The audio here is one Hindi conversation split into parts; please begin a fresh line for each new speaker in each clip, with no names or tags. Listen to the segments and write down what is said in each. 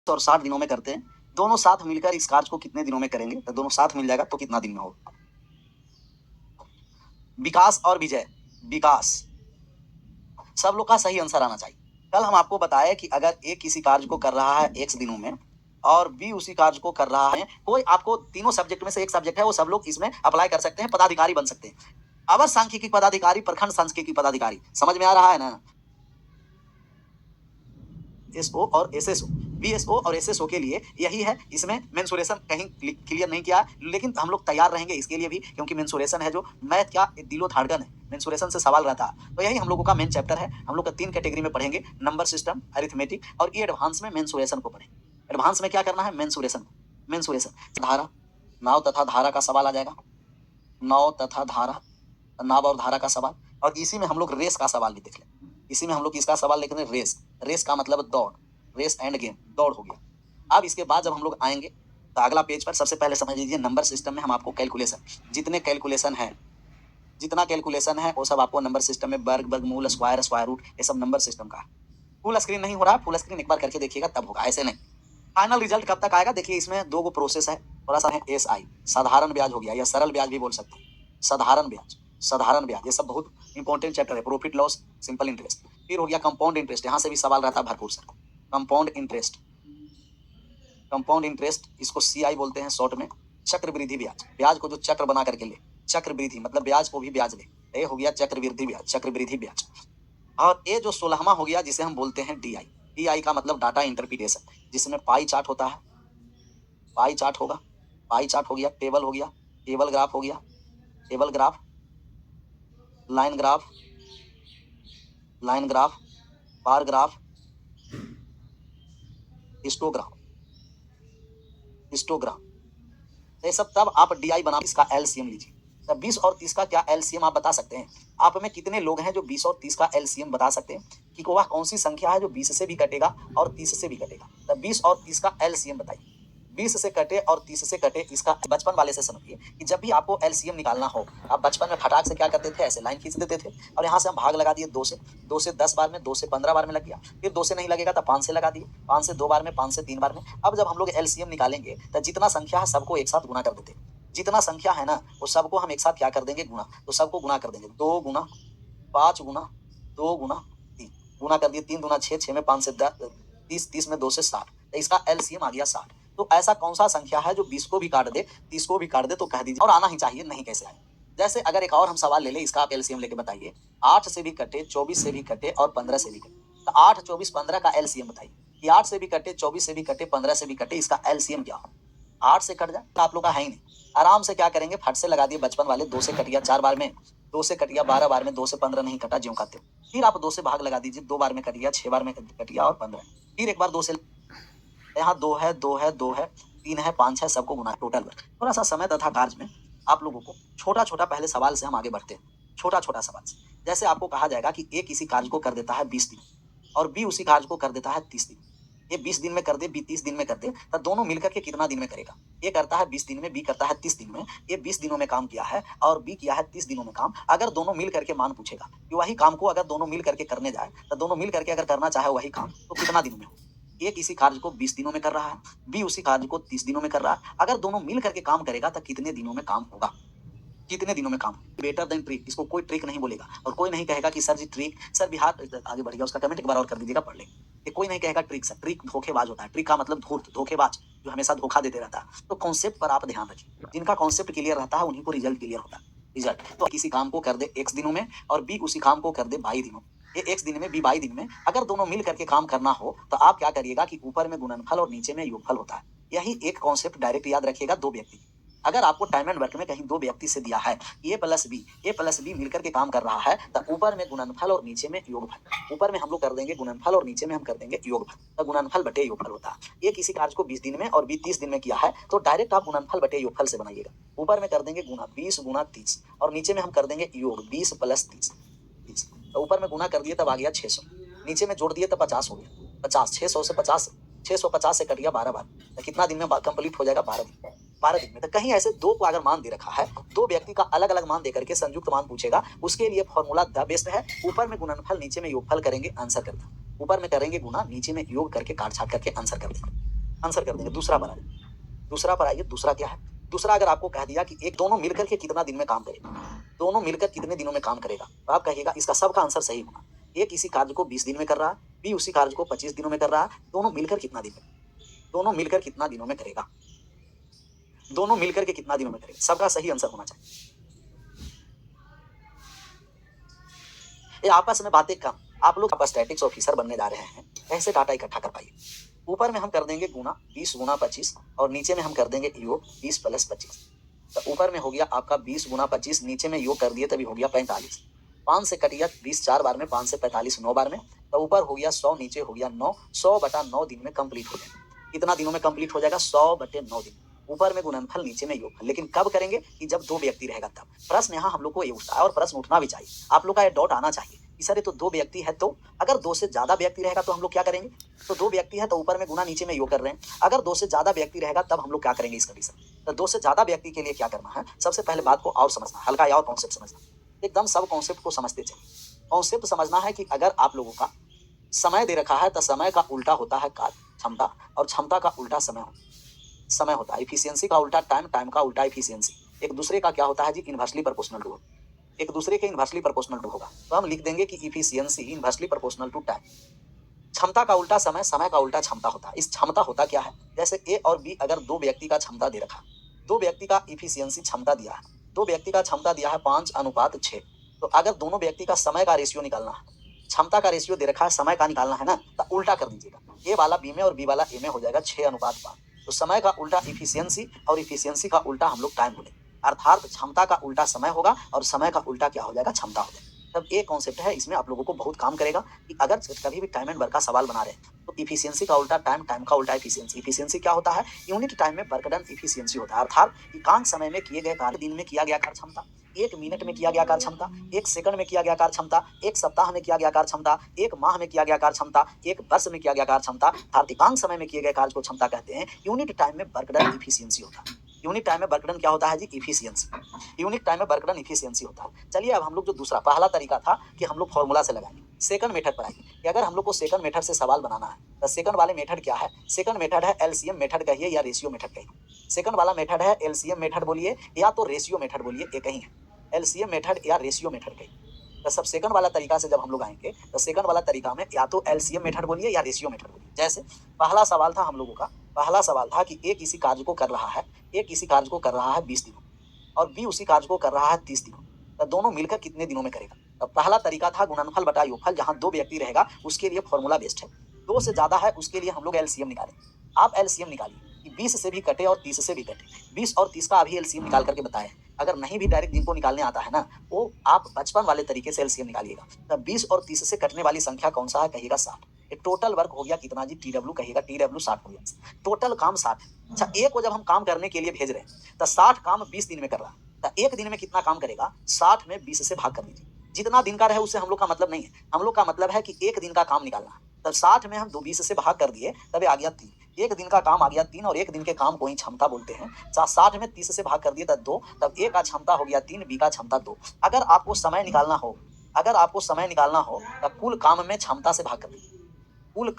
और 60 दिनों में करते हैं, दोनों साथ मिलकर इस कार्य को कितने दिनों में करेंगे? तो दोनों साथ मिल जाएगा तो कितना दिन में होगा? विकास और विजय, विकास, सब लोग का सही आंसर आना चाहिए। कल हम आपको बताया कि अगर ए किसी कार्य को कर रहा है x दिनों में और बी उसी कार्य को कर रहा है, कोई आपको तीनों सब्जेक्ट में से एक सब्जेक्ट है, वो सब लोग इसमें अप्लाई कर सकते हैं, पदाधिकारी बन सकते हैं। अवर सांख्यिकी पदाधिकारी, प्रखंड सांख्यिकी पदाधिकारी, समझ में आ रहा है ना? एसओ और एसएसओ, बीएसओ और एसएसओ के लिए यही है। इसमें मेंसुरेशन कहीं क्लियर नहीं किया, लेकिन हम लोग तैयार रहेंगे इसके लिए भी, क्योंकि मेंसुरेशन है जो मैथ का दिलो धड़कन है, मेंसुरेशन से सवाल रहता है। तो यही हम लोगों का मेन चैप्टर है। हम लोग का 3 कैटेगरी में पढ़ेंगे, नंबर सिस्टम, अरिथमेटिक, और ये एडवांस में मेंसुरेशन को पढ़ेंगे। एडवांस में क्या करना है? मेंसुरेशन। मेंसुरेशन धारा, नाव तथा धारा का सवाल आ जाएगा, नाव तथा धारा, नाव और धारा का सवाल। और इसी में हम लोग रेस का सवाल भी देख लें। इसी में हम लोग इसका सवाल लिखेंगे रेस। रेस का मतलब दौड़, रेस एंड गेम, दौड़ हो गया। अब इसके बाद जब हम लोग आएंगे तो अगला पेज पर सबसे पहले समझ लीजिए, नंबर सिस्टम में हम आपको कैलकुलेशन, जितने कैलकुलेशन है, जितना कैलकुलेशन है वो सब आपको नंबर सिस्टम में वर्ग, वर्गमूल, स्क्वायर, स्क्वायर रूट, ये सब नंबर सिस्टम का है। फुल स्क्रीन नहीं हो रहा, फुल स्क्रीन एक बार करके देखिएगा तब होगा, ऐसे नहीं। फाइनल रिजल्ट कब तक आएगा? देखिए इसमें 2 प्रोसेस है, थोड़ा सा है एसआई, साधारण ब्याज हो गया, या सरल ब्याज भी बोल सकते हैं, साधारण ब्याज, साधारण ब्याज, ये सब बहुत इंपॉर्टेंट चैप्टर है। प्रॉफिट लॉस, सिंपल इंटरेस्ट, फिर हो गया कंपाउंड इंटरेस्ट, यहाँ से भी सवाल रहता है भरपूर sir. Compound interest, compound interest इसको सीआई बोलते हैं शॉर्ट में। चक्रवृद्धि ब्याज, ब्याज को जो चक्र बना करके ले, चक्रवृद्धि मतलब ब्याज को भी ब्याज ले, ये हो गया चक्रवृद्धि ब्याज, चक्रवृद्धि ब्याज। और ये जो 16वां हो गया जिसे हम बोलते हैं डीआई, डीआई का मतलब डाटा इंटरप्रिटेशन, जिसमें पाई चार्ट होता है, पाई चार्ट होगा, पाई चार्ट हो गया, टेबल हो गया, टेबल ग्राफ हो गया, table graph, line graph, line graph, bar graph, histogram, histogram, ये सब तब आप डीआई बना, इसका एलसीएम लीजिए। तब 20 और 30 का क्या एलसीएम आप बता सकते हैं? आप में कितने लोग हैं जो 20 और 30 का एलसीएम बता सकते हैं कि वह कौन सी संख्या है जो 20 से भी कटेगा और 30 से भी कटेगा? तब 20 और 30 का एलसीएम बताइए। 20 से कटे और 30 से कटे, इसका बचपन वाले से समझिए कि जब भी आपको एलसीएम निकालना हो, आप बचपन में फटाक से क्या करते थे? ऐसे लाइन खींच देते थे, और यहाँ से हम भाग लगा दिए 2 से, 2 से 10 बार में, 2 से 15 बार में लग गया। फिर 2 से नहीं लगेगा तो 5 से लगा दिए, 5 से 2 बार में, 5 से 3 बार में। अब जब हम लोग एलसीएम निकालेंगे तो जितना संख्या है सबको एक साथ गुना कर देते, जितना संख्या है ना वो सबको हम एक साथ क्या कर देंगे? गुना। तो सबको गुना कर देंगे, 2 गुना 5 गुना 2 गुना 3, गुना कर दिए, 3 दूना 6, 6 में 5 से 10, 30, 30 में 2 से 60, तो इसका एलसीएम आ गया 60। तो ऐसा कौन सा संख्या है जो 20 को भी काट दे, 30 को भी काट दे? तो कह दीजिए, और आना ही चाहिए, नहीं कैसे आए? जैसे अगर एक और हम सवाल ले ले, इसका आप एलसीएम लेके बताइए। 8 से भी कटे, 24 से भी कटे और 15 से भी कटे, तो 8, 24, 15 का एलसीएम बताइए कि 8 से भी कटे, 24 से भी कटे, 15 से भी कटे, इसका एलसीएम क्या हो? 8 से कट जाए तो आप लोग का है ही नहीं। आराम से क्या करेंगे? फट से लगा दिए, बचपन वाले, 2 से कट गया 4 बार में, 2 से कट गया 12 बार में, 2 से 15 नहीं कटा, ज्यों खाते हो। फिर आप 2 से भाग लगा दीजिए, 2 बार में कट गया, 6 बार में कट गया और 15, फिर एक बार 2 से, यहाँ 2 है, 2 है, 2 है, 3 है, 5 है, सबको गुना, टोटल। थोड़ा सा समय तथा कार्य में आप लोगों को छोटा छोटा, पहले सवाल से हम आगे बढ़ते हैं, छोटा छोटा सवाल से। जैसे आपको कहा जाएगा कि ए किसी कार्य को कर देता है 20 दिन और बी उसी कार्य को कर देता है 30 दिन। ये 20 दिन में कर दे, बी 30 दिन में कर दे, तो दोनों मिलकर के कितना दिन में करेगा? ए करता है 20 दिन में, बी करता है 30 दिन में। ये 20 दिनों में काम किया है और बी किया है 30 दिनों में काम। अगर दोनों मिल करके मान पूछेगा कि वही काम को अगर दोनों मिल करके करने जाए, तो दोनों मिल करके अगर करना चाहे वही काम, तो कितना दिनों में हो? ए किसी कार्य को 20 दिनों में कर रहा है, बी उसी कार्य को 30 दिनों में कर रहा है। अगर दोनों मिल करके काम करेगा तो कितने दिनों में काम होगा? कितने दिनों में काम? बेटर देन ट्रिक, इसको कोई ट्रिक नहीं बोलेगा और कोई नहीं कहेगा कि सर जी ट्रिक, सर बिहार आगे बढ़ गया, उसका कमेंट एक बार और कर दीजिएगा, पढ़ लेंगे। ये कोई नहीं कहेगा ट्रिक सर, ट्रिक धोखेबाज होता है। ट्रिक का मतलब धूर्त, धोखेबाज, जो हमेशा धोखा देते रहता है। तो कॉन्सेप्ट पर आप ध्यान रखिए, जिनका कॉन्सेप्ट क्लियर रहता है उन्हीं को रिजल्ट क्लियर होता है। रिजल्ट तो किसी काम को कर दे x दिनों में और बी उसी काम को कर दे 22 दिनों में, ये x दिन में, बी 22 दिन में। अगर दोनों मिल करके काम करना हो तो आप क्या करिएगा कि ऊपर में गुणनफल और नीचे में योगफल होता है। यही एक कॉन्सेप्ट डायरेक्ट याद रखिएगा, 2 व्यक्ति। अगर आपको टाइम एंड वर्क में कहीं 2 व्यक्ति से दिया है, ए प्लस बी मिलकर के काम कर रहा है, तो ऊपर में गुणनफल और नीचे में योगफल। ऊपर में हम लोग कर देंगे गुणनफल और नीचे में हम कर देंगे योगफल, तो गुणनफल बटे योगफल होता है। ये किसी कार्य को 20 दिन में और बी 30 दिन में किया है, तो डायरेक्ट आप गुणनफल बटे योगफल से बनाइएगा। ऊपर में कर देंगे गुणा 20 गुणा 30 और नीचे में हम कर देंगे योग 20 प्लस 30। तो ऊपर में गुना कर दिए तब आ गया 600, नीचे में जोड़ दिए तब 50 हो गया। 50, 600 से 50, 650 से कट गया 12 बार, तो कितना दिन में कंप्लीट हो जाएगा? 12 दिन। 12 दिन में। तो कहीं ऐसे 2 को अगर मान दे रखा है, 2 व्यक्ति का अलग अलग मान देकर के संयुक्त मान पूछेगा, उसके लिए फॉर्मूला द बेस्ट है। ऊपर में गुणनफल, नीचे में योगफल करेंगे, आंसर कर देंगे। ऊपर में करेंगे गुना, नीचे में योग करके काट छाट करके आंसर कर देंगे। आंसर कर देंगे। दूसरा पर आइए, दूसरा पर आइए। दूसरा क्या है? दूसरा अगर आपको कह दिया कि एक दोनों मिलकर के कितना दिन में काम करेगा, दोनों मिलकर कितने दिनों में काम करेगा, तो आप कहिएगा इसका सबका आंसर सही होना। एक इसी कार्य को 20 दिन में कर रहा है, बी उसी कार्य को 25 दिनों में कर रहा है, दोनों मिलकर कितना दिन में, दोनों मिलकर कितना दिनों में करेगा, दोनों मिलकर के कितना दिनों में करेगा, सबका सही आंसर होना चाहिए। ये आपस में बातें कम, आप लोग स्टैटिक्स ऑफिसर बनने जा रहे हैं, ऐसे डाटा इकट्ठा कर पाइए। ऊपर में हम कर देंगे गुना 20 गुना 25 और नीचे में हम कर देंगे योग 20 प्लस 25। तो ऊपर में हो गया आपका 20 गुना 25, नीचे में योग कर दिए तभी हो गया 45। 5 से कटिया 20 4 बार में, 5 से 45 9 बार में, तो ऊपर हो गया 100, नीचे हो गया 9। 100/9 दिन में कंप्लीट हो जाएगा। कितना दिनों में कंप्लीट हो जाएगा? 100/9 दिन। ऊपर में गुणनफल, नीचे में योगफल। लेकिन कब करेंगे? कि जब दो व्यक्ति रहेगा तब। प्रश्न यहाँ हम लोग को ये उठता है और प्रश्न उठना भी चाहिए। आप लोग का ये डाउट आना चाहिए कि सर ये तो दो व्यक्ति है, तो अगर दो से ज्यादा व्यक्ति रहेगा तो हम लोग क्या करेंगे? तो दो व्यक्ति है तो ऊपर में गुना नीचे में योग कर रहे हैं। अगर दो से ज्यादा व्यक्ति रहेगा तब हम लोग क्या करेंगे इस कंडीशन? तो दो से ज्यादा व्यक्ति के लिए क्या करना है? सबसे पहले बात को और समझना, हल्का या और कॉन्सेप्ट समझना, एकदम सब कॉन्सेप्ट को समझते चलिए। कॉन्सेप्ट समझना है कि अगर आप लोगों का समय दे रखा है तो समय का उल्टा होता है कार्य क्षमता, और क्षमता का उल्टा समय होता है इफिशियंसी का उल्टा टाइम, टाइम का उल्टा इफिशियंसी। एक दूसरे का क्या होता है जी? इनवर्सली प्रोपोर्शनल टू, एक दूसरे के इनवर्सली प्रोपोर्शनल टू होगा। तो हम लिख देंगे कि efficiency inversely proportional to time. क्षमता का उल्टा समय, समय का उल्टा क्षमता होता है। इस क्षमता होता क्या है? जैसे ए और बी अगर दो व्यक्ति का क्षमता दे रखा, दो व्यक्ति का इफिशियंसी क्षमता दिया है, दो व्यक्ति का क्षमता दिया है 5:6। तो अगर दोनों व्यक्ति का समय का रेशियो निकालना है, क्षमता का रेशियो दे रखा है, समय का निकालना है ना, तो उल्टा कर दीजिएगा। ए वाला बी में और बी वाला ए में हो जाएगा 6:5। तो समय का उल्टा इफिशियंसी और इफिशियंसी का उल्टा हम लोग टाइम बोले, अर्थात क्षमता का उल्टा समय होगा और समय का उल्टा क्या हो जाएगा? क्षमता हो जाएगा। तब एक कॉन्सेप्ट है, इसमें आप लोगों को बहुत काम करेगा कि अगर कभी भी टाइम एंड वर्क का सवाल बना रहे हैं तो इफिशियंसी का उल्टा टाइम, टाइम का उल्टा इफिशियंसी। इफिशियंसी क्या होता है? यूनिट टाइम में वर्क डन इफिशियंसी होता है, अर्थात एकांक समय में किए गए कार्य, दिन में किया गया कार्य क्षमता, एक मिनट में किया गया कार्य क्षमता, एक सेकंड में किया गया कार्य क्षमता, एक सप्ताह में किया गया कार्य क्षमता, एक माह में किया गया कार्य क्षमता, एक वर्ष में किया गया कार्य क्षमता, अर्थात एकांक समय में किए गए कार्य को क्षमता कहते हैं। यूनिट टाइम में वर्क डन इफिशियंसी होता है। यूनिट टाइम में वर्क डन क्या होता है जी? इफिशियंसी। यूनिट टाइम में वर्क डन इफिशियंसी होता है। चलिए अब हम लोग जो दूसरा पहला तरीका था कि हम लोग फॉर्मूला से लगाएंगे, सेकंड मेथड पर आएंगे कि अगर हम लोग को सेकंड मेथड से सवाल बनाना है तो सेकंड वाले मेथड क्या है? सेकंड मेथड है एलसीएम मेथड कहिए या रेशियो मेथड कहिए। सेकंड वाला मेथड है एलसीएम मेथड बोलिए या तो रेशियो मेथड बोलिए, एक ही है, एलसीएम मेथड या रेशियो मेथड कहिए। तो सब सेकंड वाला तरीका से जब हम लोग आएंगे तो सेकंड वाला तरीका में या तो एलसीएम मेथड बोलिए या रेशियो मेथड बोलिए। जैसे पहला सवाल था हम लोगों का, पहला सवाल था कि ए किसी कार्य को कर रहा है, ए किसी कार्य को कर रहा है 20 दिनों और बी उसी कार्य को कर रहा है 30 दिनों, तो दोनों मिलकर कितने दिनों में करेगा? तो पहला तरीका था गुणनफल बटा योगफल, जहां दो व्यक्ति रहेगा उसके लिए फॉर्मूला बेस्ट है। दो से ज्यादा है उसके लिए हम लोग एलसीएम निकालें। आप एलसीएम निकालिए कि 20 से भी कटे और 30 से भी कटे। 20 और 30 का अभी एलसीएम निकाल करके बताए। अगर नहीं भी डायरेक्ट जिनको निकालने आता है ना, वो आप बचपन वाले तरीके से एलसीएम निकालिएगा। तब 20 और 30 से कटने वाली संख्या कौन सा है? कहिएगा 60। टोटल वर्क हो गया कितना जी? टीडब्ल्यू कहिएगा, टीडब्ल्यू 60 हो गया। टोटल काम 60 है। अच्छा, एक को जब हम काम करने के लिए भेज रहे हैं तो 60 काम 20 दिन में कर रहा है, तो एक दिन में कितना काम करेगा? 60 में 20 से भाग कर दीजिए। जितना दिन का रहे उससे हम लोग का मतलब नहीं है, हम लोग का मतलब है कि एक दिन का काम निकालना है। तब 60 में हम 20 से भाग कर दिए तभी आ गया 3। एक दिन का काम आ गया 3 और एक दिन के काम को ही क्षमता बोलते हैं। 60 में 30 से भाग कर दिए तब 2, तब ए का क्षमता हो गया 3, बी का क्षमता 2। अगर आपको समय निकालना हो, अगर आपको समय निकालना हो तब कुल काम में क्षमता से भाग कर दीजिए। कुल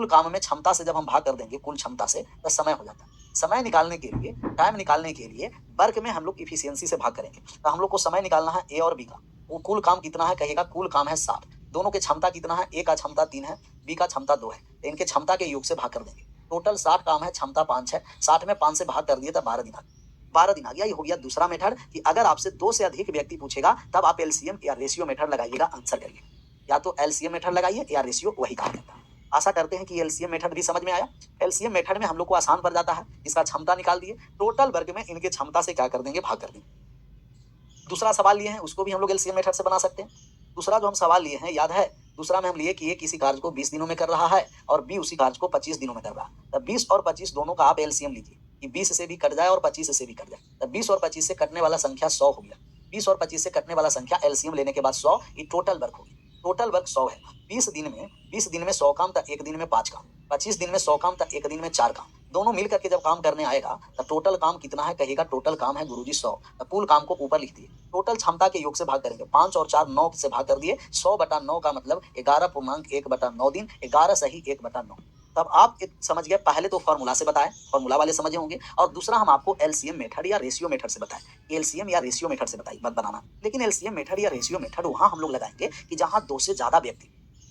काम में क्षमता से जब हम भाग कर देंगे कुल क्षमता से, तो समय हो जाता है। समय निकालने के लिए, टाइम निकालने के लिए वर्क में हम लोग इफिशियंसी से भाग करेंगे। तो हम लोग को समय निकालना है ए और बी का। वो कुल काम कितना है? कहेगा कुल काम है 60। दोनों के क्षमता कितना है? ए का क्षमता 3 है, बी का क्षमता 2 है। तो इनके क्षमता के योग से भाग कर देंगे। टोटल 60 काम है, क्षमता 5 है। 60 में 5 से भाग कर दिए तब 12 दिन आ गया। 12 दिन आ गया। ये हो गया दूसरा मेथड कि अगर आपसे 2 से अधिक व्यक्ति पूछेगा तब आप एलसीएम या रेशियो मेथड लगाइएगा, आंसर करिए। या तो एलसीएम मेथड लगाइए या रेशियो, वही कहा जाता है। आशा करते हैं कि एलसीएम मेथड भी समझ में आया। एलसीएम मेथड में हम लोग को आसान पड़ जाता है, इसका क्षमता निकाल दिए, टोटल वर्ग में इनके क्षमता से क्या कर देंगे? भाग कर देंगे। दूसरा सवाल लिए हैं उसको भी हम लोग एलसीएम मेथड से बना सकते हैं। दूसरा जो हम सवाल लिए हैं याद है, दूसरा में हम लिए कि ए किसी कार्य को 20 दिनों में कर रहा है और बी उसी कार्य को 25 दिनों में कर रहा है। तब 20 और 25 दोनों का आप एलसीएम लीजिए कि 20 से भी कट जाए और 25 से भी कट जाए। तब 20 और 25 से कटने वाला संख्या 100 हो गया। 20 और 25 से कटने वाला संख्या एलसीएम लेने के बाद 100, ये टोटल वर्क हो गया। टोटल वर्क 100 है। 20 दिन में 100 काम, तक एक दिन में 5 काम। 25 दिन में 100 काम, तक एक दिन में 4 काम। दोनों मिल करके जब काम करने आएगा तो टोटल काम कितना है? कहेगा टोटल काम है गुरुजी 100। तो कुल काम को ऊपर लिख दिए, टोटल क्षमता के योग से भाग करेंगे। 5 और 4 9 से भाग कर दिए। 100/9 का मतलब 11.1/9 दिन, 11 सही 1/9। तब आप समझ गए। पहले तो फॉर्मूला से बताएं, फॉर्मूला वाले समझे होंगे, और दूसरा हम आपको एलसीएम मेथड या रेशियो मेथड से बताएं। एलसीएम या रेशियो मेथड से बताइए मत बनाना, लेकिन एलसीएम मेथड या रेशियो मेथड वहां हम लोग लगाएंगे कि जहां दो से ज्यादा व्यक्ति,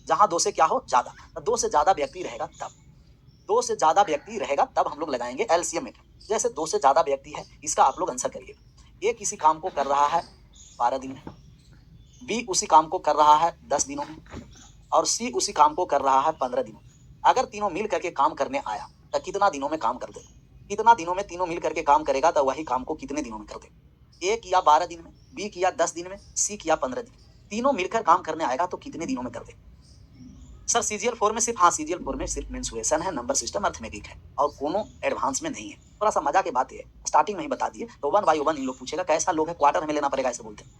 जहां दो से क्या हो ज्यादा, तो दो से ज्यादा व्यक्ति रहेगा तब, दो से ज्यादा व्यक्ति रहेगा तब हम लोग लगाएंगे एलसीएम मेथड। जैसे दो से ज्यादा व्यक्ति है, इसका आप लोग आंसर करिए। ए किसी काम को कर रहा है 12 दिन में, बी उसी काम को कर रहा है 10 दिनों में, और सी उसी काम को कर रहा है 15 दिनों में। अगर तीनों मिल करके काम करने आया तो कितना दिनों में काम कर दे? कितना दिनों में तीनों मिल करके काम करेगा तो वही काम को कितने दिनों में कर दे? ए किया 12 दिन में, बी किया 10 दिन में, सी किया 15 दिन में। तीनों मिलकर काम करने आएगा तो कितने दिनों में कर दे? सर सीजीएल 4 में सिर्फ, हाँ सीजीएल 4 में सिर्फ मेंसुरेशन है, नंबर सिस्टम अर्थमेटिक है, और कोनो एडवांस में नहीं है। थोड़ा सा मजा की बात है, स्टार्टिंग में ही बता दिए। तो 1 बाई 1 इन लोग पूछेगा कैसा लोग है, क्वार्टर हमें लेना पड़ेगा, ऐसे बोलते हैं।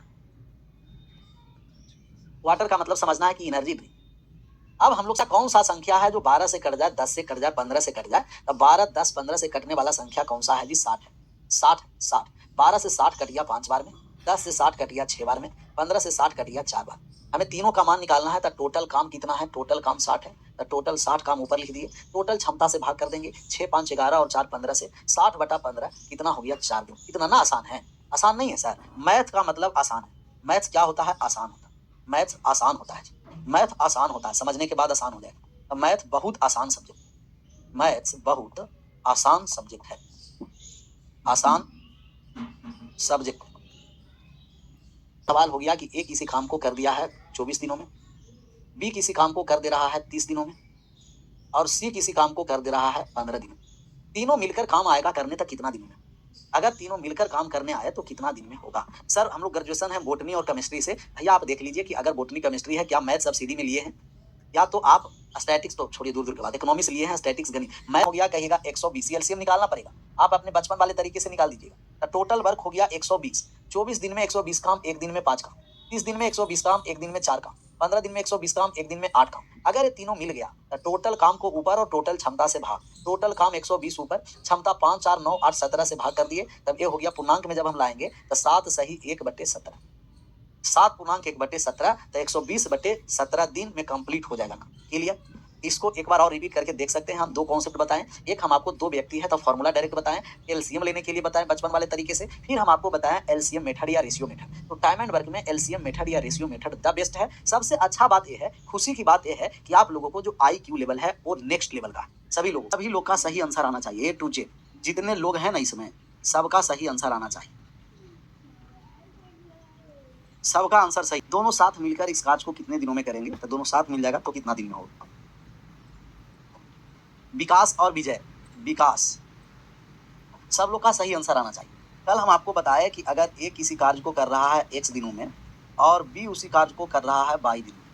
क्वार्टर का मतलब समझना है कि एनर्जी ड्रिंक। अब हम लोग का कौन सा संख्या है जो 12 से कट जाए, 10 से कट जाए, 15 से कट जाए? तो 12, 10, 15 से कटने वाला संख्या कौन सा है जी? 60 है। 60 60 12 से 60 कट गया 5 बार में, 10 से 60 कट गया 6 बार में, 15 से 60 कट गया 4 बार। हमें तीनों का मान निकालना है। तो टोटल काम कितना है? टोटल काम 60 है। तो टोटल 60 काम ऊपर लिख दिए, टोटल क्षमता से भाग कर देंगे। 6 5 11 और 4 15 से 60 बटा 15 कितना हो गया? 4 दिन। इतना ना आसान है? आसान नहीं है सर। मैथ का मतलब आसान है। मैथ क्या होता है? आसान होता है। मैथ आसान होता है, मैथ आसान होता है, समझने के बाद आसान हो जाएगा। तो मैथ बहुत आसान सब्जेक्ट, मैथ्स बहुत आसान सब्जेक्ट है, आसान सब्जेक्ट। सवाल हो गया कि ए किसी काम को कर दिया है 24 दिनों में, बी किसी काम को कर दे रहा है 30 दिनों में, और सी किसी काम को कर दे रहा है 15 दिनों में। तीनों मिलकर काम आएगा करने तक कितना दिन में? अगर तीनों मिलकर काम करने आए तो कितना दिन में होगा? सर हम लोग ग्रेजुएशन है बोटनी और केमिस्ट्री से। भैया आप देख लीजिए कि अगर बोटनी केमिस्ट्री है, क्या मैथ सब्सिडी में लिए हैं? या तो आप स्टैटिक्स तो छोड़िए, दूर दूर के बाद इकोनॉमिक्स लिए हैं, स्टैटिक्स गणित मैं हो गया, कहेगा 120 एलसीएम निकालना पड़ेगा। आप अपने बचपन वाले तरीके से निकाल दीजिएगा। तो टोटल वर्क हो गया 120। 24 दिन में 120 काम, एक दिन में 5 काम। 30 दिन में 120 काम, एक दिन में 4 काम। 15 दिन में 120 काम, एक दिन में 8 काम। अगर ये तीनों मिल गया तो टोटल काम को ऊपर और टोटल क्षमता से भाग। टोटल काम 120 ऊपर, क्षमता 5 4 9 8 17 से भाग कर दिए, तब ये हो गया पूर्णांक में जब हम लाएंगे तो 7 सही 1/17। 7 पूर्णांक 1/17, तो 120/17 दिन में कंप्लीट हो जाएगा ना। क्लियर? इसको एक बार और रिपीट करके देख सकते हैं। हम दो कॉन्सेप्ट बताएं, एक हम आपको दो व्यक्ति है तो फॉर्मूला डायरेक्ट बताएं, एलसीएम लेने के लिए बताएं बचपन वाले तरीके से, फिर हम आपको बताएं एलसीएम मेथड या रेशियो मेथड। तो टाइम एंड वर्क में एलसीएम मेथड या रेशियो मेथड द बेस्ट है। सबसे अच्छा बात यह है, खुशी की बात यह है कि आप लोगों को जो IQ लेवल है वो नेक्स्ट लेवल का है। सभी लोग का सही आंसर आना चाहिए, A to Z। जितने लोग हैं ना इसमें, सबका सही आंसर आना चाहिए, सबका आंसर सही। दोनों साथ मिलकर इस काज को कितने दिनों में करेंगे? तो दोनों साथ मिल जाएगा तो कितना दिन में होगा? विकास और विजय, विकास, सब लोग का सही आंसर आना चाहिए। कल हम आपको बताए कि अगर ए किसी कार्य को कर रहा है x दिनों में और बी उसी कार्य को कर रहा है y दिनों में।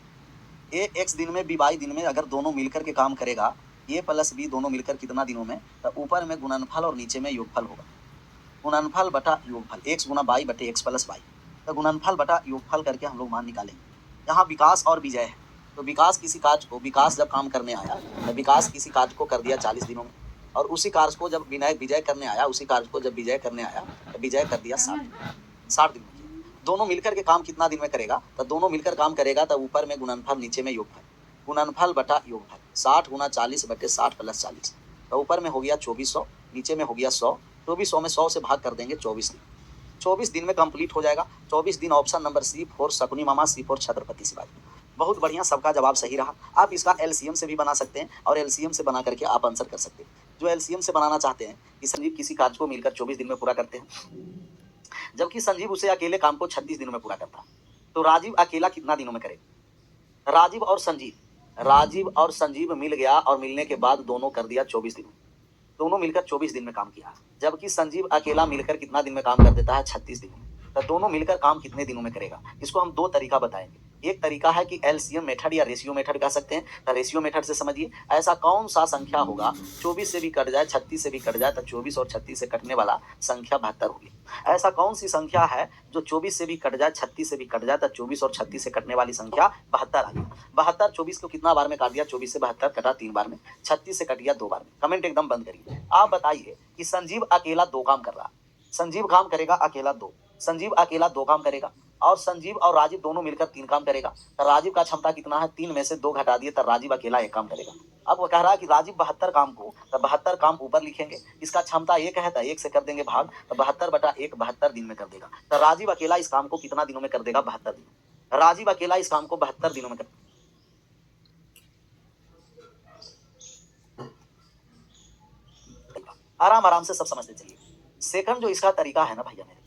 ए x दिन में, बी y दिन में, अगर दोनों मिलकर के काम करेगा, ए प्लस बी दोनों मिलकर कितना दिनों में? तो ऊपर में गुणनफल और नीचे में योगफल होगा। गुणनफल बटा योगफल, x गुना y बटे x प्लस y। तो गुणनफल बटा योगफल करके हम लोग मान निकालेंगे। यहाँ विकास और विजय है, तो विकास किसी कार्य को, विकास जब काम करने आया तो विकास किसी कार्य को कर दिया 40 दिनों में, और उसी कार्य को जब विजय करने आया, उसी कार्य को जब विजय करने आया तो विजय कर दिया 60 दिन में। दोनों मिलकर के काम कितना दिन में करेगा? तो दोनों मिलकर काम करेगा तो ऊपर में गुणनफल, नीचे में योगफल। गुणनफल बटा योगफल, 60 गुना 40 बटे 60 प्लस 40। तो ऊपर में हो गया 2400, नीचे में हो गया 100। 2400 में 100 से भाग कर देंगे 24 दिन। 24 दिन में कंप्लीट हो जाएगा। 24 दिन option number C for Shakuni Mama, C for Chhatrapati Shivaji. बहुत बढ़िया, सबका जवाब सही रहा। आप इसका एलसीएम से भी बना सकते हैं और एलसीएम से बना करके आप आंसर कर सकते हैं। जो एलसीएम से बनाना चाहते हैं कि संजीव किसी कार्य को मिलकर 24 दिन में पूरा करते हैं, जबकि संजीव उसे अकेले काम को 36 दिनों में पूरा करता है, तो राजीव अकेला कितना दिनों में करेगा? राजीव और संजीव मिल गया और मिलने के बाद दोनों कर दिया 24 दिन। दोनों मिलकर 24 दिन में काम किया, जबकि संजीव अकेला मिलकर कितना दिन में काम कर देता है? 36 दिन में। तो दोनों मिलकर काम कितने दिनों में करेगा? इसको हम दो तरीका बताएंगे। एक तरीका है कि एलसीएम मेथड या रेशियो मेथड कह सकते हैं। तो रेशियो मेथड से समझिए, ऐसा कौन सा संख्या होगा 24 से भी कट जाए, 36 से भी कट जाए, तो 24 और 36 से कटने वाला संख्या 72 होगी। ऐसा कौन सी संख्या है जो 24 से भी कट जाए, 36 से भी कट जाए, तो 24 और 36 से कटने वाली संख्या 72 आ गई। 72 24 को कितना बार में काट दिया? 24 से 72 कटा 3 बार में, 36 से कट गया 2 बार में। कमेंट एकदम बंद करिए। आप बताइए कि संजीव अकेला 2 काम कर रहा है, संजीव काम करेगा अकेला 2, संजीव अकेला 2 काम करेगा और संजीव और राजीव दोनों मिलकर 3 काम करेगा। तो राजीव का क्षमता कितना है? 3 में से 2 घटा दिए तो राजीव अकेला 1 काम करेगा। अब वो कह रहा है कि राजीव 72 काम को, तो 72 काम ऊपर लिखेंगे। इसका क्षमता 1 है तो 1 से कर देंगे भाग, तो 72/1 72 दिन में कर देगा। तो राजीव अकेला इस काम को कितना दिनों में कर देगा? 72 दिन। राजीव अकेला इस काम को 72 दिनों में कर, आराम आराम से सब समझते चलिए। सेकंड जो इसका तरीका है ना भैया मेरे,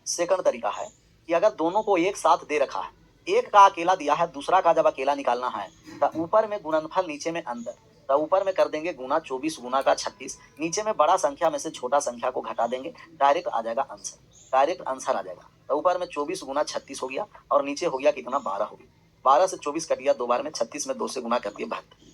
सेकंड तरीका है कि अगर दोनों को एक साथ दे रखा है, एक का अकेला दिया है, दूसरा का जब अकेला निकालना है तो ऊपर में गुणनफल नीचे में अंतर, तो ऊपर में कर देंगे गुना 24 गुना का 36, नीचे में बड़ा संख्या में से छोटा संख्या को घटा देंगे, डायरेक्ट आ जाएगा आंसर, डायरेक्ट आंसर आ जाएगा। तो ऊपर में 24 गुना 36 हो गया और नीचे हो गया कितना? 12 हो गया। 12 से 24 कट गया 2 बार में, 36 में 2 से गुना कर दिए 72।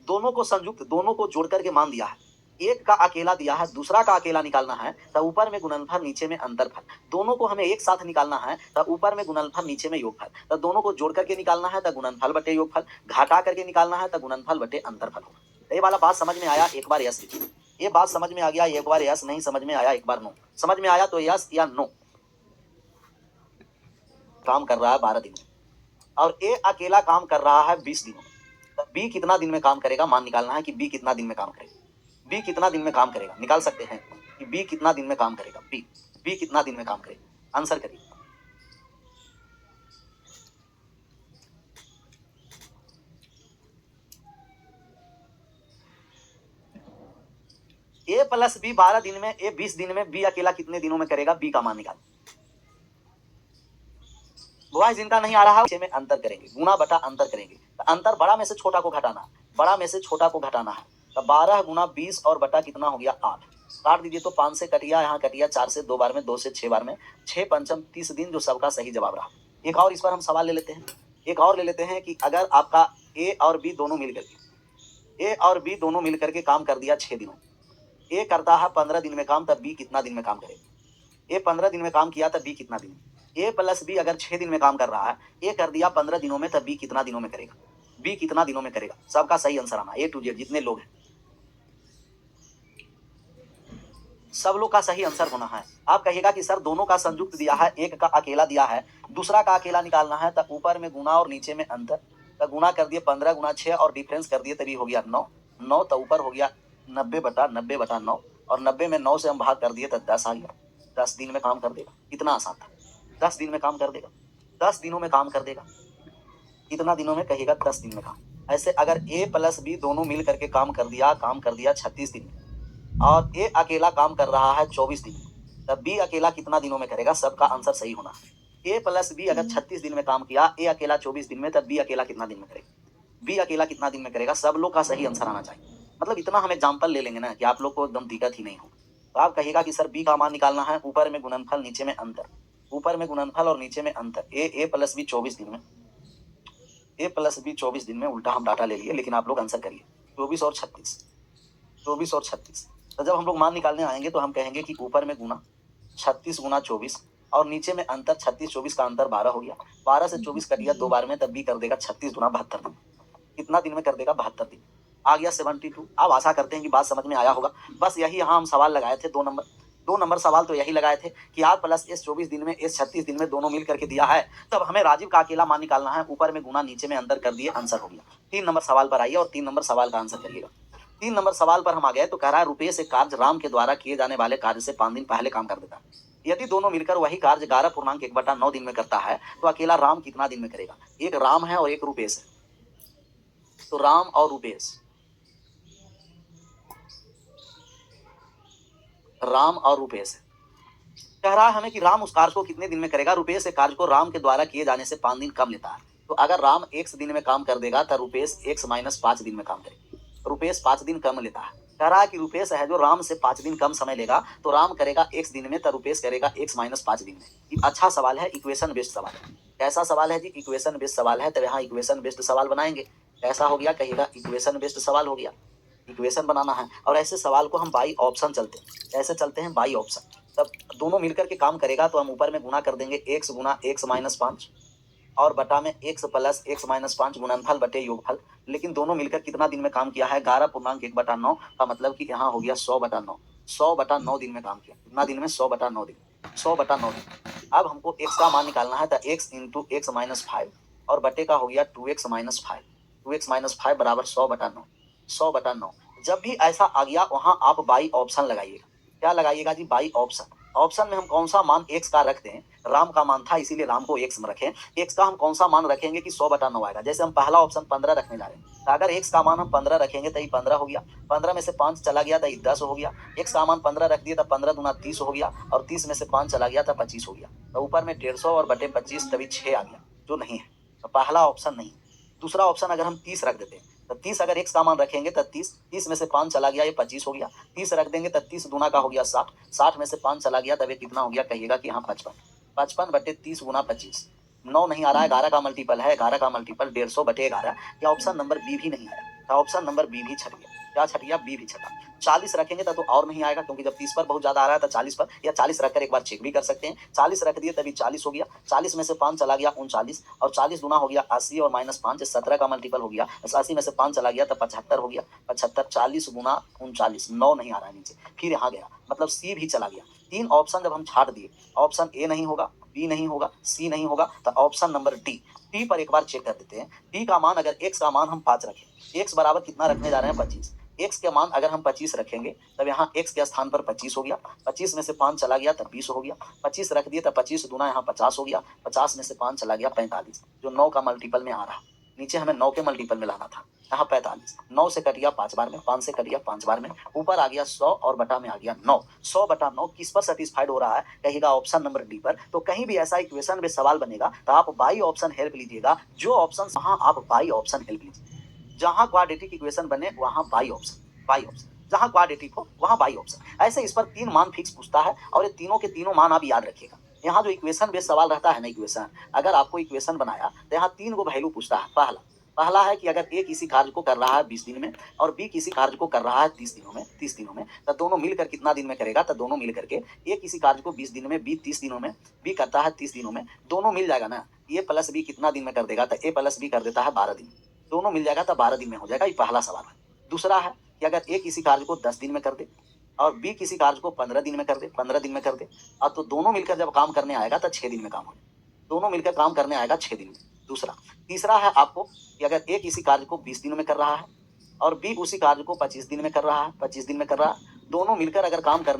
दोनों को संयुक्त, दोनों को जोड़ करके मान दिया है। एक का अकेला दिया है, दूसरा का अकेला निकालना है तो ऊपर में गुणनफल नीचे में अंतरफल। दोनों को हमें एक साथ निकालना है तो ऊपर में गुणनफल नीचे में योगफल। तो दोनों को जोड़ करके निकालना है तो गुणनफल बटे योगफल, घटा करके निकालना है तो गुणनफल बटे अंतरफल होगा। तो ये वाला बात समझ में आया? एक बार यस लिखिए। ये बात समझ में आ गया? एक बार यस। नहीं समझ में आया? एक बार नो। समझ में आया तो यस या नो। काम कर रहा है 12 दिन में और ए अकेला काम कर रहा है 20 दिनों में। तो बी कितना दिन में काम करेगा? मान निकालना है कि बी कितना दिन में काम करेगा। बी कितना दिन में काम करेगा? निकाल सकते हैं कि बी कितना दिन में काम करेगा। बी कितना दिन में काम करेगा? आंसर करिए। ए प्लस बी 12 दिन में, ए 20 दिन में, बी अकेला कितने दिनों में करेगा? बी का मान निकाल। बॉयज जिनका नहीं आ रहा है में अंतर करेंगे, गुना बटा अंतर करेंगे। तो अंतर बड़ा में से छोटा को घटाना, बड़ा में से छोटा को घटाना है। तो 12 गुना 20 और बटा कितना हो गया? 8। काट दीजिए तो 5 से कटिया, यहाँ कटिया 4 से 2 बार में, 2 से 6 बार में, 6 पंचम 30 दिन, जो सबका सही जवाब रहा। एक और इस पर हम सवाल ले लेते हैं। एक और ले लेते हैं कि अगर आपका ए और बी दोनों मिल करके, ए और बी दोनों मिल करके काम कर दिया 6 दिनों, ए करता है 15 दिन में काम, तब बी कितना दिन में काम करेगा? ए 15 दिन में काम किया तब बी कितना दिन? ए प्लस बी अगर 6 दिन में काम कर रहा है, ए कर दिया 15 दिनों में, तब बी कितना दिनों में करेगा? बी कितना दिनों में करेगा? सबका सही आंसर आना, ए टू जेड जितने लोग हैं सब लोग का सही आंसर होना है। आप कहिएगा कि सर दोनों का संयुक्त दिया है, एक का अकेला दिया है, दूसरा का अकेला निकालना है, तब ऊपर में गुना और नीचे में अंतर। तो गुना कर दिए 15 गुना 6 और डिफरेंस कर दिए तभी हो गया 9। 9 तो ऊपर हो गया 90/9 और 90 में 9 से हम भाग कर दिए तो 10 आ गया। 10 दिन में काम कर देगा। इतना आसान था। 10 दिन में काम कर देगा, 10 दिनों में काम कर देगा। कितना दिनों में कहेगा? 10 दिन में काम। ऐसे अगर ए प्लस बी दोनों मिल करके काम कर दिया 36 दिन में और ए अकेला काम कर रहा है 24 दिन में, तब बी अकेला कितना दिनों में करेगा? सबका आंसर सही होना है। ए प्लस बी अगर 36 दिन में काम किया, ए अकेला 24 दिन में, तब बी अकेला कितना दिन में करेगा? बी अकेला कितना दिन में करेगा? सब लोग का सही आंसर आना चाहिए। मतलब इतना हम एग्जाम्पल ले लेंगे ना कि आप लोग को एकदम दिक्कत ही नहीं हो। तो आप कहिएगा कि सर बी का मान निकालना है, ऊपर में गुणनफल नीचे में अंतर, ऊपर में गुणनफल और नीचे में अंतर। ए प्लस बी 24 दिन में, ए प्लस बी 24 दिन में, उल्टा हम डाटा ले लिए, लेकिन आप लोग आंसर करिए। 24 और 36, 24 और 36। तो जब हम लोग मान निकालने आएंगे तो हम कहेंगे कि ऊपर में गुना 36 गुना 24 और नीचे में अंतर 36-24 का अंतर 12 हो गया। 12 से 24 कट गया 2 बार में, तब भी कर देगा 36 गुना 72 दिन। कितना दिन में कर देगा? 72 दिन। आ गया 72। अब आशा करते हैं कि बात समझ में आया होगा। बस यही यहाँ हम सवाल लगाए थे, 2 नंबर सवाल तो यही लगाए थे कि आर प्लस एस 24 दिन में, एस 36 दिन में, दोनों मिल करके दिया है, तब हमें राजीव का अकेला मान निकालना है। ऊपर में गुना नीचे में अंतर कर दिए, आंसर हो गया। 3 नंबर सवाल पर आइए और 3 नंबर सवाल का आंसर करिएगा। 3 नंबर सवाल पर हम आ गए तो कह रहा है रुपये से कार्य राम के द्वारा किए जाने वाले कार्य से 5 दिन पहले काम कर देता है। यदि दोनों मिलकर वही कार्य 11.1/9 दिन में करता है तो अकेला राम कितना दिन में करेगा? एक राम है और एक रुपेश है, तो राम और रुपेश, राम और रुपेश है। कह रहा है हमें कि राम उस कार्य को कितने दिन में करेगा? रुपेश से कार्य को राम के द्वारा किए जाने से 5 दिन कम लेता है। तो अगर राम x दिन में काम कर देगा तो रुपेश x - 5 दिन में काम करेगा। रुपेश 5 दिन कम लेता है। कह रहा है कि रुपेश है जो राम से 5 दिन कम समय लेगा, तो राम करेगा x दिन में तो रुपेश करेगा x - 5 दिन में। अच्छा सवाल है, इक्वेशन बेस्ड सवाल है। कैसा सवाल है जी? इक्वेशन बेस्ड सवाल है। तो यहाँ इक्वेशन बेस्ड सवाल बनाएंगे। कैसा हो गया? कहिएगा इक्वेशन बेस्ड सवाल हो गया। इक्वेशन बनाना है और ऐसे सवाल को हम बाई ऑप्शन चलते हैं। ऐसे चलते हैं बाई ऑप्शन। तब दोनों मिलकर के काम करेगा तो हम ऊपर में गुना कर देंगे x गुना x - 5 और बटा में x प्लस x - 5 गुणनफल बटे योगफल। लेकिन दोनों मिलकर कितना दिन में काम किया है? 11.1/9 का मतलब कि यहाँ हो गया 100/9। 100/9 दिन में काम किया। कितना दिन में? 100/9 दिन। 100/9 दिन। अब हमको x का मान निकालना है, तो x इंटू एक्स माइनस 5 और बटे का हो गया 2x माइनस 5, 2x माइनस 5 बराबर 100/9, 100/9। जब भी ऐसा आ गया वहां आप बाई ऑप्शन लगाइएगा। क्या लगाइएगा जी? By option. ऑप्शन में हम कौन सा मान x का रखते हैं? राम का मान था इसीलिए राम को x में रखें। x का हम कौन सा मान रखेंगे कि 100/9 आएगा? जैसे हम पहला ऑप्शन 15 रखने जा रहे हैं, तो अगर x का मान हम 15 रखेंगे तो ये 15 हो गया, 15 में से 5 चला गया तो ये 10 हो गया। x का मान 15 रख दिया तो 15 दूना 30 हो गया, और 30 में से 5 चला गया तो 25 हो गया। तो ऊपर में 150 और बटे 25 तभी 6 आ गया, जो नहीं है। तो पहला ऑप्शन नहीं। दूसरा ऑप्शन अगर हम 30 रख देते हैं, तो 30 अगर x का मान रखेंगे तो 30 में से 5 चला गया, ये 25 हो गया। 30 रख देंगे तो 30 दूना का हो गया 60, 60 में से 5 चला गया तब ये कितना हो गया? कहिएगा कि हाँ 55, 55 बटे 30 गुना 25। 9 नहीं आ रहा है, 11 का मल्टीपल है, 11 का मल्टीपल 150/11। या ऑप्शन नंबर बी भी नहीं है, तो ऑप्शन नंबर बी भी छट गया। क्या छट गया? बी भी छटा। 40 रखेंगे तो और नहीं आएगा, क्योंकि जब 30 पर बहुत ज्यादा आ रहा है तो 40 पर, या 40 रखकर एक बार चेक भी कर सकते हैं। 40 रख दिए तभी 40 हो गया, 40 में से 5 चला गया 39, और 40 गुना हो गया 80 और माइनस 5 17 का मल्टीपल हो गया। 80 में से 5 चला गया तो 75 हो गया, 75 40 गुना 39, 9 नहीं आ रहा है नीचे, फिर यहाँ गया, मतलब सी भी चला गया। 3 ऑप्शन जब हम छाट दिए, ऑप्शन ए नहीं होगा, बी नहीं होगा, सी नहीं होगा, तो ऑप्शन नंबर डी। डी पर एक बार चेक कर देते हैं। डी का मान, अगर x का मान हम 5 रखें, x बराबर कितना रखने जा रहे हैं? 25। x के मान अगर हम 25 रखेंगे तब यहाँ x के स्थान पर 25 हो गया, 25 में से 5 चला गया तब 20 हो गया, 25 रख दिए तब 25 दूना यहाँ 50 हो गया, 50 में से 5 चला गया 45, जो 9 का मल्टीपल में आ रहा। नीचे हमें 9 के मल्टीपल में लाना था, यहाँ 45। 9 से कट गया 5 बार में, 5 से कट गया 5 बार में, ऊपर आ गया 100 और बटा में आ गया 9। 100/9 किस पर सेटिस्फाइड हो रहा है? कहिएगा ऑप्शन नंबर डी पर। तो कहीं भी ऐसा इक्वेशन में सवाल बनेगा तो आप बाई ऑप्शन हेल्प लीजिएगा। जो ऑप्शन वहां आप बाई ऑप्शन हेल्प लीजिए। जहां क्वाड्रेटिक इक्वेशन बने वहां बाई ऑप्शन, बाई ऑप्शन। जहां क्वाड्रेटिक हो वहां बाई ऑप्शन। ऐसे इस पर 3 मान फिक्स पूछता है, और ये तीनों के तीनों मान आप याद रखिएगा। यहाँ जो इक्वेशन बेस्ड सवाल रहता है ना, इक्वेशन, अगर आपको इक्वेशन बनाया तो यहाँ 3 गो वैल्यू पूछता है। पहला है कि अगर ए किसी कार्य को कर रहा है 20 दिन में और बी किसी कार्य को कर रहा है 30 दिनों में, 30 दिनों में, तो दोनों मिलकर कितना दिन में करेगा? तो दोनों मिल करके, ए किसी कार्य को 20 दिन में, बी 30 दिनों में, बी करता है 30 दिनों में, दोनों मिल जाएगा ना। ए प्लस बी कितना दिन में कर देगा? तो ए प्लस बी कर देता है 12 दिन, दोनों मिल जाएगा तो 12 दिन में हो जाएगा। ये पहला सवाल है। दूसरा है कि अगर ए किसी कार्य को 10 दिन में कर दे और बी किसी कार्य को 15 दिन में कर दे, 15 दिन में कर दे, और तो दोनों मिलकर जब काम करने आएगा तो 6 दिन में काम होगा, दोनों मिलकर काम करने आएगा 6 दिन में। दूसरा। तीसरा है आपको कि अगर ए किसी कार्य को 20 दिन में कर रहा है और बी उसी कार्य को 25 दिन में कर रहा है, 25 दिन में कर रहा है, दोनों मिलकर अगर काम करने